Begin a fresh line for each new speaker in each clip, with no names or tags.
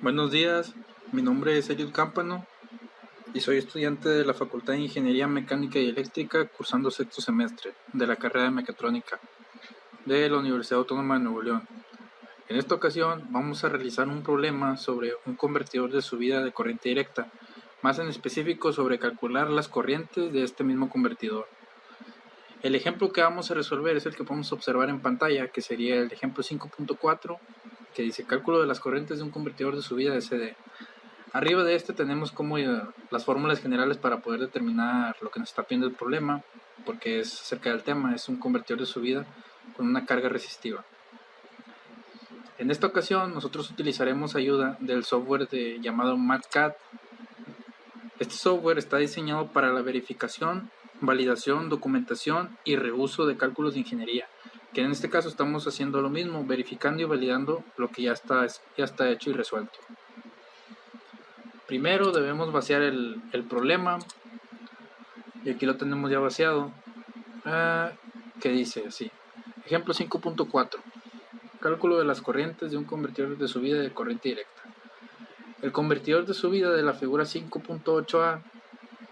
Buenos días, mi nombre es Eliud Cámpano y soy estudiante de la Facultad de Ingeniería Mecánica y Eléctrica cursando sexto semestre de la carrera de Mecatrónica de la Universidad Autónoma de Nuevo León. En esta ocasión vamos a realizar un problema sobre un convertidor de subida de corriente directa, más en específico sobre calcular las corrientes de este mismo convertidor. El ejemplo que vamos a resolver es el que podemos observar en pantalla, que sería el ejemplo 5.4, que dice cálculo de las corrientes de un convertidor de subida de CD. Arriba de este tenemos como las fórmulas generales para poder determinar lo que nos está pidiendo el problema, porque es acerca del tema, es un convertidor de subida con una carga resistiva. En esta ocasión nosotros utilizaremos ayuda del software llamado MATCAD. Este software está diseñado para la verificación, validación, documentación y reuso de cálculos de ingeniería, que en este caso estamos haciendo lo mismo, verificando y validando lo que ya está hecho y resuelto. Primero debemos vaciar el problema, y aquí lo tenemos ya vaciado, que dice así: ejemplo 5.4, cálculo de las corrientes de un convertidor de subida de corriente directa. El convertidor de subida de la figura 5.8a,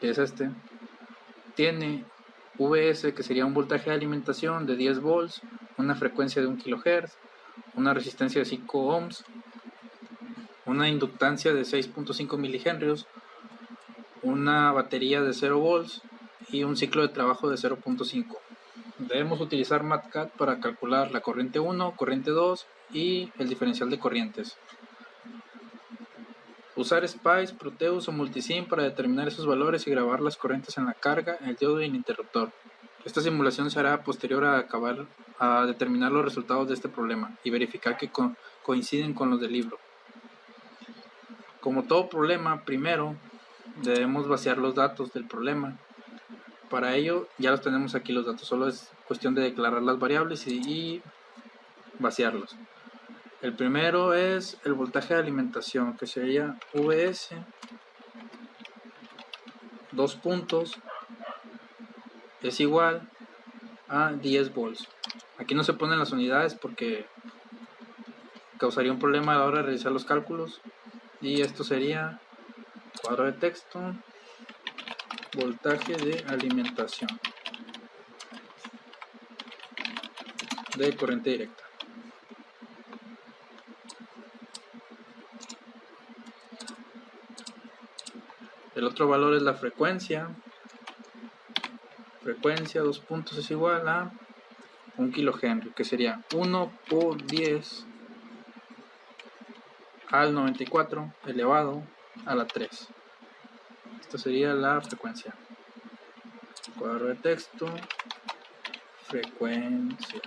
que es este, tiene VS, que sería un voltaje de alimentación de 10 volts, una frecuencia de 1 kHz, una resistencia de 5 ohms, una inductancia de 6.5 milihenrios, una batería de 0 volts y un ciclo de trabajo de 0.5. Debemos utilizar MATCAD para calcular la corriente 1, corriente 2 y el diferencial de corrientes. Usar SPICE, Proteus o Multisim para determinar esos valores y grabar las corrientes en la carga, el diodo y el interruptor. Esta simulación se hará posterior a determinar los resultados de este problema y verificar que coinciden con los del libro. Como todo problema, primero debemos vaciar los datos del problema. Para ello ya los tenemos aquí los datos, solo es cuestión de declarar las variables y vaciarlos. El primero es el voltaje de alimentación, que sería VS, 2 puntos, es igual a 10 volts. Aquí no se ponen las unidades porque causaría un problema a la hora de realizar los cálculos. Y esto sería cuadro de texto, voltaje de alimentación de corriente directa. El otro valor es la frecuencia. Frecuencia, 2 puntos, es igual a 1 kHz, que sería 1 por 10 al 94 elevado a la 3. Esta sería la frecuencia. Cuadro de texto, frecuencia.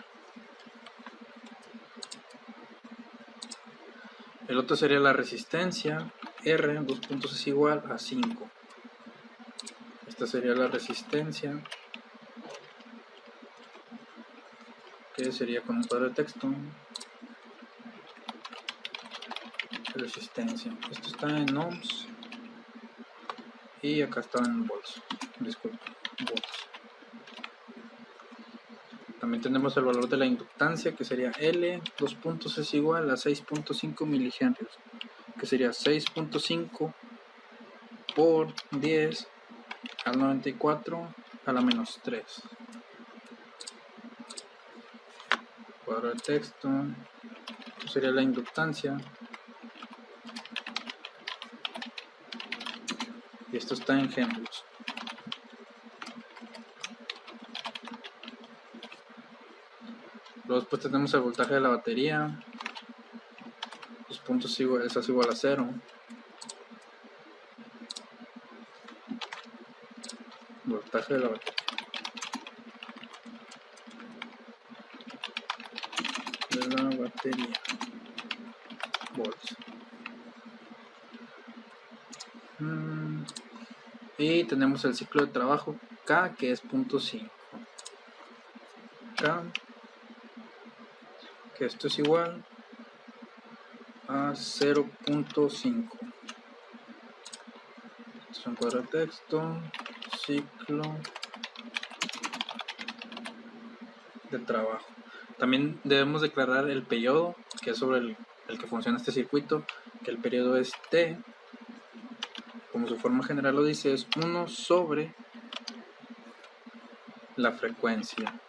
El otro sería la resistencia. R, 2 puntos, es igual a 5. Esta sería la resistencia, que sería con un cuadro de texto. Resistencia. Esto está en ohms. Y acá está en volts. Disculpen, volts. También tenemos el valor de la inductancia, que sería L, 2 puntos, es igual a 6.5 milihenrios, que sería 6.5 por 10 al 94 a la menos 3. Cuadro de texto, esto sería la inductancia. Y esto está en henrios. Luego después tenemos el voltaje de la batería. 2 puntos es igual a 0. Voltaje de la batería. Volts. Y tenemos el ciclo de trabajo K, que es 0.5. K, que esto es igual a 0.5. Esto es un cuadro de texto, ciclo de trabajo. También debemos declarar el periodo, que es sobre el el que funciona este circuito, que el periodo es T, como su forma general lo dice, es 1 sobre la frecuencia,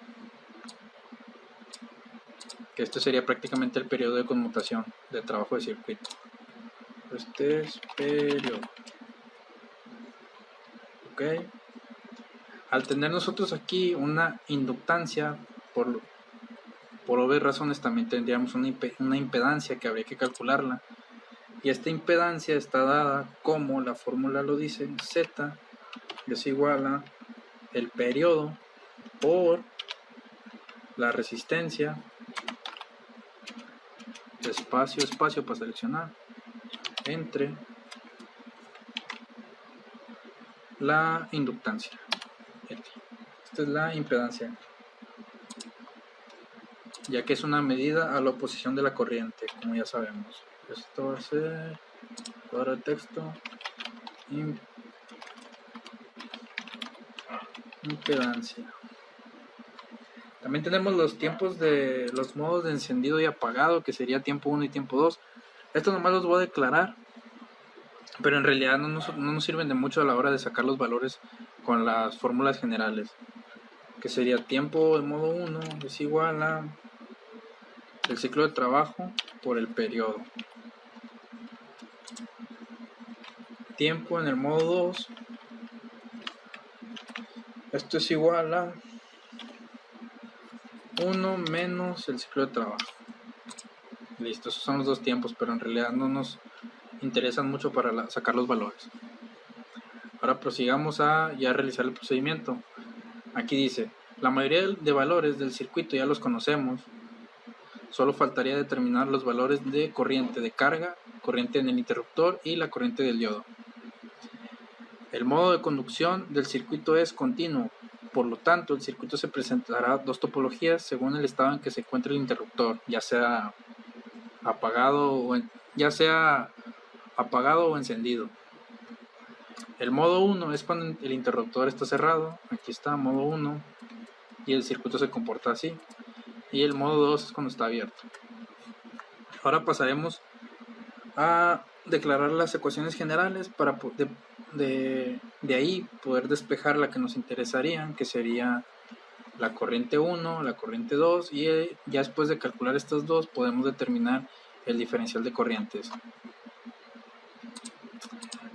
que este sería prácticamente el periodo de conmutación de trabajo de circuito. Este es periodo. Ok. Al tener nosotros aquí una inductancia, por obvias razones también tendríamos una impedancia que habría que calcularla. Y esta impedancia está dada como la fórmula lo dice, Z es igual a el periodo por la resistencia, espacio, espacio para seleccionar, entre la inductancia. Esta es la impedancia, ya que es una medida a la oposición de la corriente, como ya sabemos. Esto va a ser cuadro de texto, impedancia. También tenemos los tiempos de los modos de encendido y apagado, que sería tiempo 1 y tiempo 2. Esto nomás los voy a declarar, pero en realidad no nos sirven de mucho a la hora de sacar los valores con las fórmulas generales, que sería tiempo de modo 1 es igual a el ciclo de trabajo por el periodo. Tiempo en el modo 2, esto es igual a 1 menos el ciclo de trabajo. Listo, esos son los dos tiempos, pero en realidad no nos interesan mucho para sacar los valores. Ahora prosigamos a ya realizar el procedimiento. Aquí dice, la mayoría de valores del circuito ya los conocemos, solo faltaría determinar los valores de corriente de carga, corriente en el interruptor y la corriente del diodo. El modo de conducción del circuito es continuo, por lo tanto el circuito se presentará dos topologías según el estado en que se encuentre el interruptor, ya sea apagado o encendido. El modo 1 es cuando el interruptor está cerrado, aquí está modo 1, y el circuito se comporta así. Y el modo 2 es cuando está abierto. Ahora pasaremos a declarar las ecuaciones generales para de ahí poder despejar la que nos interesaría, que sería la corriente 1, la corriente 2, y ya después de calcular estas dos podemos determinar el diferencial de corrientes.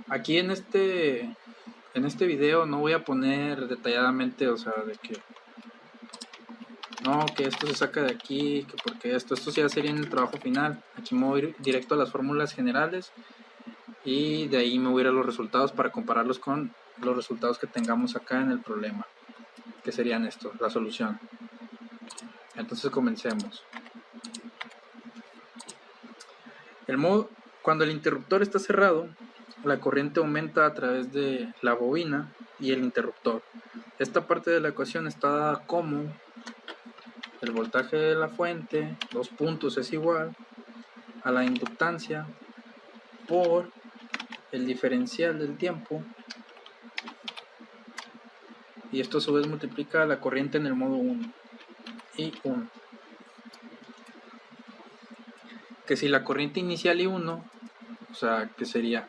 Aquí en este video no voy a poner detalladamente, o sea, de que no, que esto se saca de aquí, que porque esto ya sería en el trabajo final. Aquí me voy a ir directo a las fórmulas generales y de ahí me voy a ir a los resultados para compararlos con los resultados que tengamos acá en el problema, que serían estos, la solución. Entonces comencemos. Cuando el interruptor está cerrado, la corriente aumenta a través de la bobina y el interruptor. Esta parte de la ecuación está dada como el voltaje de la fuente, 2 puntos, es igual a la inductancia por el diferencial del tiempo, y esto a su vez multiplica la corriente en el modo 1 y 1. Que si la corriente inicial y 1, o sea, que sería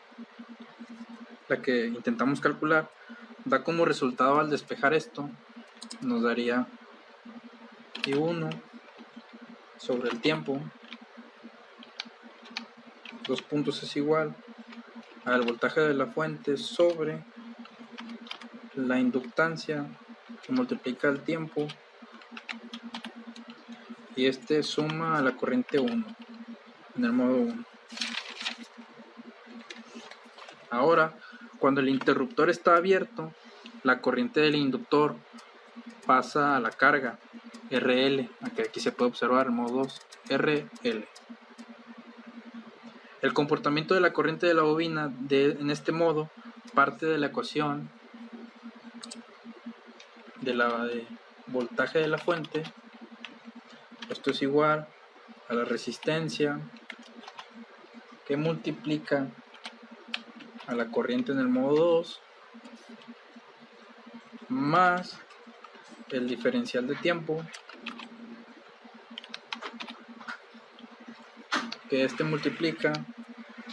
la que intentamos calcular, da como resultado al despejar esto, nos daría I1 sobre el tiempo, 2 puntos es igual al voltaje de la fuente sobre la inductancia que multiplica el tiempo, y este suma a la corriente 1 en el modo 1. Ahora, cuando el interruptor está abierto, la corriente del inductor pasa a la carga RL, aquí se puede observar el modo 2, RL. El comportamiento de la corriente de la bobina en este modo parte de la ecuación de voltaje de la fuente. Esto es igual a la resistencia que multiplica a la corriente en el modo 2 más el diferencial de tiempo que este multiplica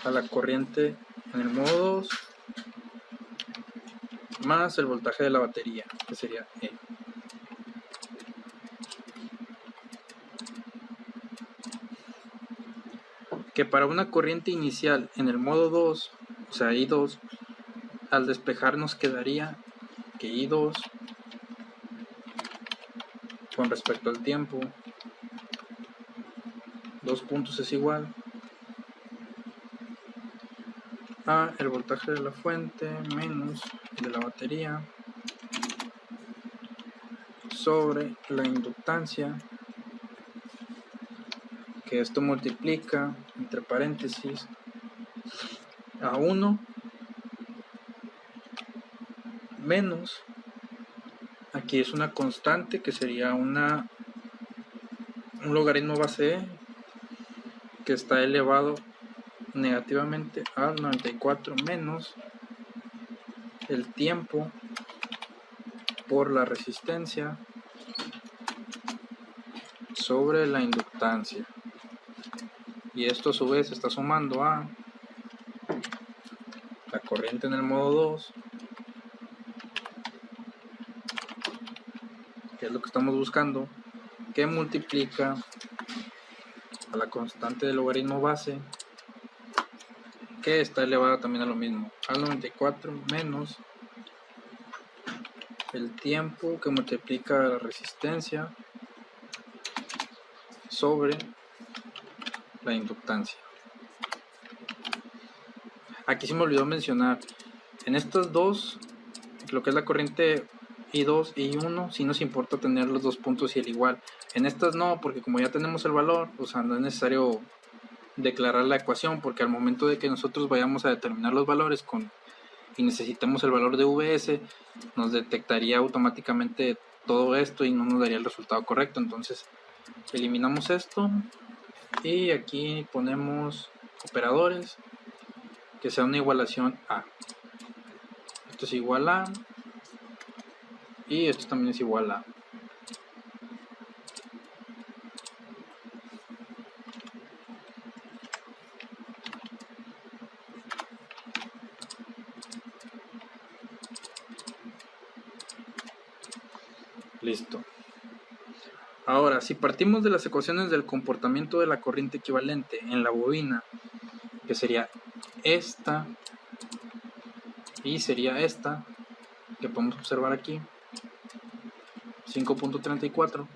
a la corriente en el modo 2 más el voltaje de la batería, que sería E. Que para una corriente inicial en el modo 2, o sea I2, al despejar nos quedaría que I2 con respecto al tiempo, 2 puntos es igual a el voltaje de la fuente menos de la batería sobre la inductancia, que esto multiplica entre paréntesis a 1 menos, aquí es una constante que sería un logaritmo base E que está elevado negativamente al 94 menos el tiempo por la resistencia sobre la inductancia, y esto a su vez está sumando a la corriente en el modo 2, que es lo que estamos buscando, que multiplica a la constante del logaritmo base, que está elevada también a lo mismo, al 94 menos el tiempo que multiplica la resistencia sobre la inductancia. Aquí se me olvidó mencionar, en estos dos, lo que es la corriente I2 y I1, sí nos importa tener los dos puntos y el igual. En estas no, porque como ya tenemos el valor, o sea, no es necesario declarar la ecuación, porque al momento de que nosotros vayamos a determinar los valores y necesitamos el valor de VS, nos detectaría automáticamente todo esto y no nos daría el resultado correcto. Entonces eliminamos esto y aquí ponemos operadores que sea una igualación a. Esto es igual a y esto también es igual a. Listo. Ahora, si partimos de las ecuaciones del comportamiento de la corriente equivalente en la bobina, que sería esta y sería esta, que podemos observar aquí, 5.34,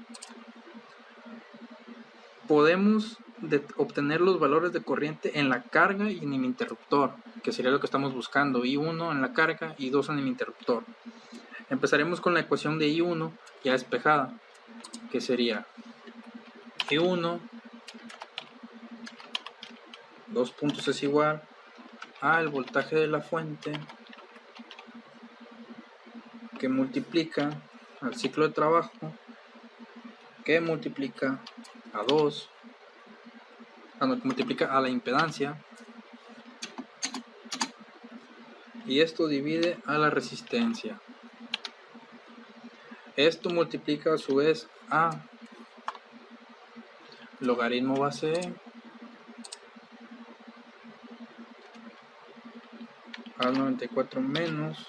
podemos obtener los valores de corriente en la carga y en el interruptor, que sería lo que estamos buscando, I1 en la carga y I2 en el interruptor. Empezaremos con la ecuación de I1 ya despejada, que sería I1, 2 puntos es igual al voltaje de la fuente que multiplica al ciclo de trabajo, que multiplica a 2, que multiplica a la impedancia, y esto divide a la resistencia. Esto multiplica a su vez a logaritmo base E al 94 menos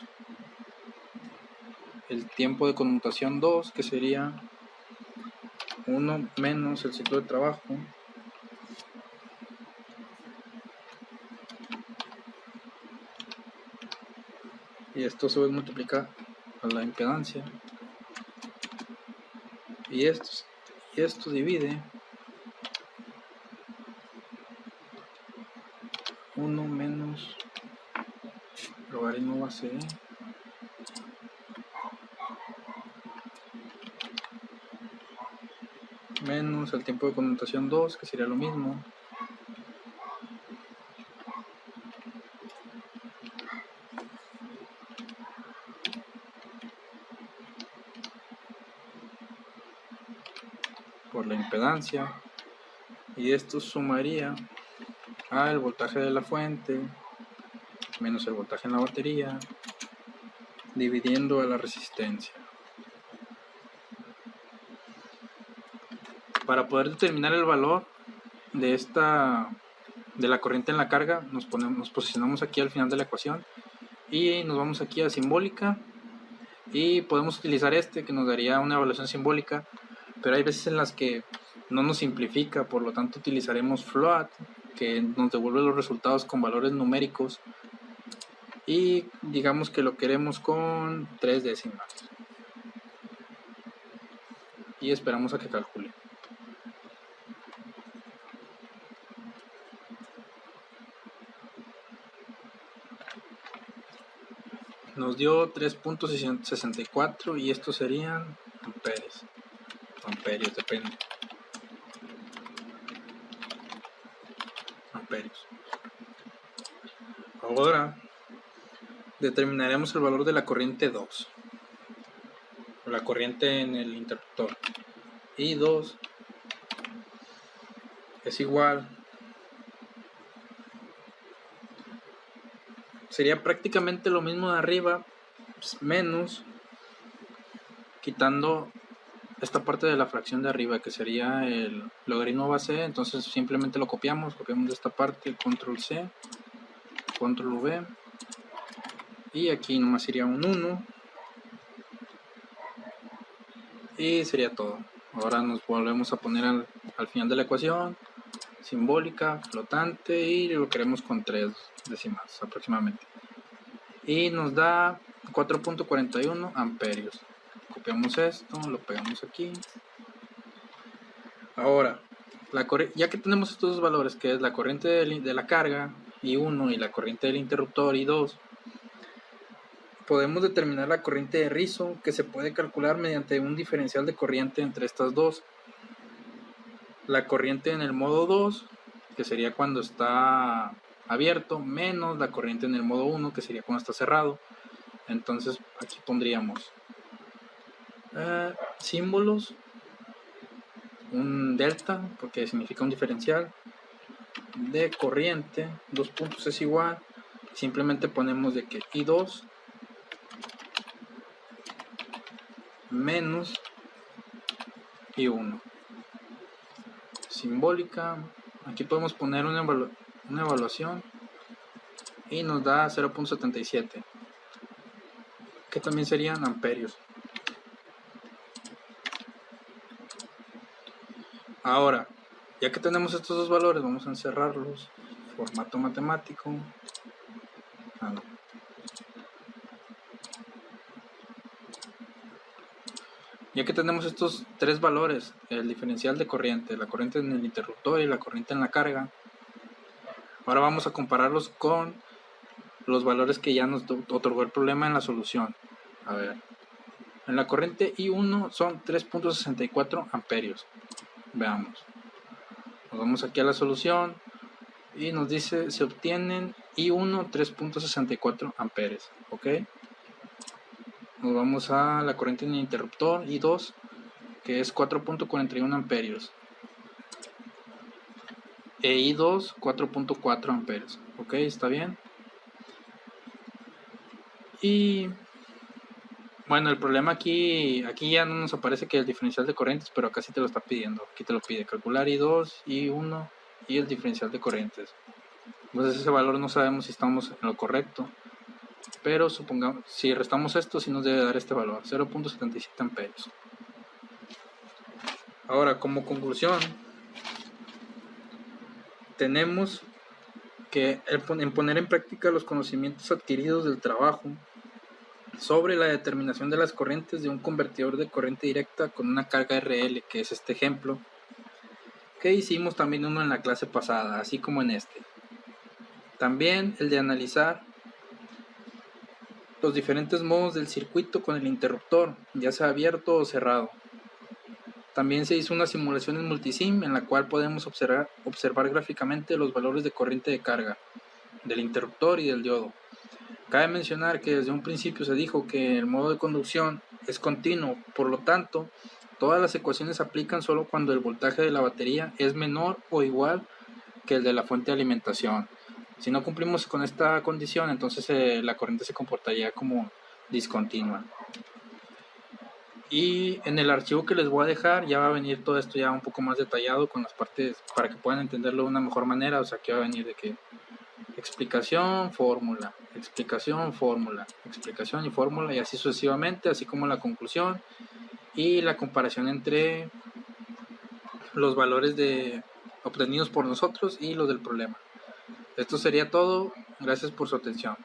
el tiempo de conmutación 2, que sería 1 menos el ciclo de trabajo, y esto se multiplica a la impedancia, y esto divide 1 menos logaritmo base E menos el tiempo de conmutación 2, que sería lo mismo, por la impedancia, y esto sumaría al voltaje de la fuente menos el voltaje en la batería dividiendo a la resistencia. Para poder determinar el valor de esta de la corriente en la carga, nos posicionamos aquí al final de la ecuación y nos vamos aquí a simbólica y podemos utilizar que nos daría una evaluación simbólica, pero hay veces en las que no nos simplifica, por lo tanto utilizaremos float, que nos devuelve los resultados con valores numéricos y digamos que lo queremos con 3 décimas y esperamos a que calcule. Nos dio 3.64 y estos serían amperios, depende. Amperios. Ahora determinaremos el valor de la corriente 2, la corriente en el interruptor, y 2 es igual, sería prácticamente lo mismo de arriba, menos quitando esta parte de la fracción de arriba, que sería el logaritmo base. Entonces simplemente lo copiamos de esta parte, control C, control V, y aquí nomás sería un 1 y sería todo. Ahora nos volvemos a poner al final de la ecuación, simbólica, flotante, y lo queremos con 3 décimas aproximadamente, y nos da 4.41 amperios. Copiamos esto, lo pegamos aquí. Ahora, ya que tenemos estos dos valores, que es la corriente de la carga I1 y la corriente del interruptor I2, podemos determinar la corriente de rizo, que se puede calcular mediante un diferencial de corriente entre estas dos. La corriente en el modo 2, que sería cuando está abierto, menos la corriente en el modo 1, que sería cuando está cerrado. Entonces aquí pondríamos símbolos, un delta, porque significa un diferencial de corriente, 2 puntos es igual, simplemente ponemos de que I2 menos I1, simbólica. Aquí podemos poner una evaluación y nos da 0.77, que también serían amperios. Ahora, ya que tenemos estos dos valores, vamos a encerrarlos, formato matemático. Ya que tenemos estos tres valores, el diferencial de corriente, la corriente en el interruptor y la corriente en la carga, ahora vamos a compararlos con los valores que ya nos otorgó el problema en la solución. A ver, en la corriente I1 son 3.64 amperios. Veamos. Nos vamos aquí a la solución y nos dice se obtienen I1 3.64 amperes. ¿Ok? Nos vamos a la corriente en el interruptor I2, que es 4.41 amperios. E I2 4.4 amperes. ¿Ok? ¿Está bien? Y bueno, el problema aquí ya no nos aparece que el diferencial de corrientes, pero acá sí te lo está pidiendo. Aquí te lo pide calcular I2, I1 y el diferencial de corrientes. Entonces ese valor no sabemos si estamos en lo correcto, pero supongamos, si restamos esto, sí nos debe dar este valor, 0.77 amperios. Ahora, como conclusión, tenemos que en poner en práctica los conocimientos adquiridos del trabajo sobre la determinación de las corrientes de un convertidor de corriente directa con una carga RL, que es este ejemplo, que hicimos también uno en la clase pasada, así como en este. También el de analizar los diferentes modos del circuito con el interruptor, ya sea abierto o cerrado. También se hizo una simulación en multisim en la cual podemos observar gráficamente los valores de corriente de carga del interruptor y del diodo. Cabe mencionar que desde un principio se dijo que el modo de conducción es continuo, por lo tanto, todas las ecuaciones aplican solo cuando el voltaje de la batería es menor o igual que el de la fuente de alimentación. Si no cumplimos con esta condición, entonces la corriente se comportaría como discontinua. Y en el archivo que les voy a dejar ya va a venir todo esto ya un poco más detallado con las partes para que puedan entenderlo de una mejor manera. O sea, que va a venir de que explicación, fórmula, explicación, fórmula, explicación y fórmula, y así sucesivamente, así como la conclusión y la comparación entre los valores obtenidos por nosotros y los del problema. Esto sería todo. Gracias por su atención.